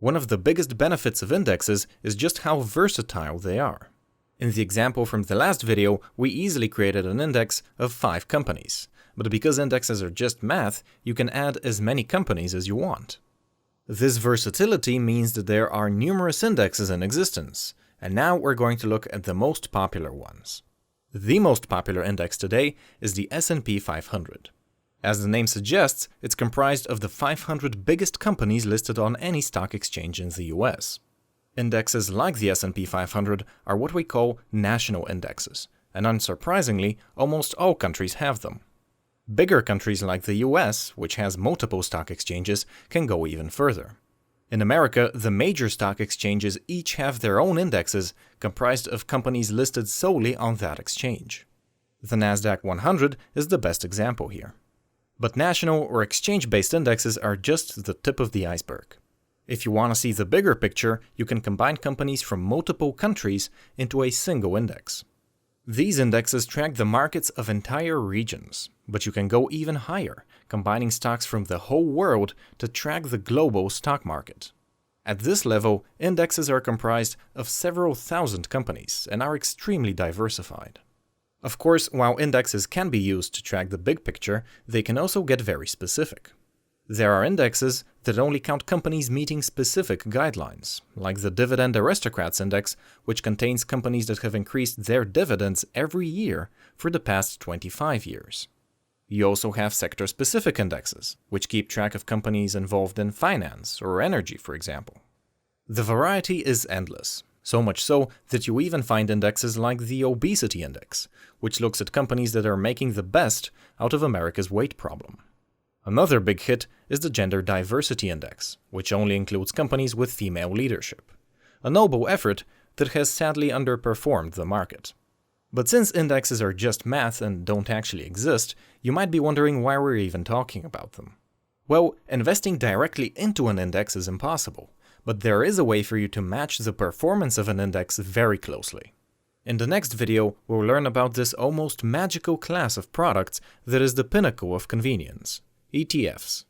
One of the biggest benefits of indexes is just how versatile they are. In the example from the last video, we easily created an index of 5 companies. But because indexes are just math, you can add as many companies as you want. This versatility means that there are numerous indexes in existence, and now we're going to look at the most popular ones. The most popular index today is the S&P 500. As the name suggests, it's comprised of the 500 biggest companies listed on any stock exchange in the US. Indexes like the S&P 500 are what we call national indexes, and unsurprisingly, almost all countries have them. Bigger countries like the US, which has multiple stock exchanges, can go even further. In America, the major stock exchanges each have their own indexes comprised of companies listed solely on that exchange. The Nasdaq 100 is the best example here. But national or exchange-based indexes are just the tip of the iceberg. If you want to see the bigger picture, you can combine companies from multiple countries into a single index. These indexes track the markets of entire regions, but you can go even higher, combining stocks from the whole world to track the global stock market. At this level, indexes are comprised of several thousand companies and are extremely diversified. Of course, while indexes can be used to track the big picture, they can also get very specific. There are indexes that only count companies meeting specific guidelines, like the Dividend Aristocrats Index, which contains companies that have increased their dividends every year for the past 25 years. You also have sector-specific indexes, which keep track of companies involved in finance or energy, for example. The variety is endless, so much so that you even find indexes like the Obesity Index, which looks at companies that are making the best out of America's weight problem. Another big hit is the Gender Diversity Index, which only includes companies with female leadership. A noble effort that has sadly underperformed the market. But since indexes are just math and don't actually exist, you might be wondering why we're even talking about them. Well, investing directly into an index is impossible, but there is a way for you to match the performance of an index very closely. In the next video, we'll learn about this almost magical class of products that is the pinnacle of convenience: ETFs.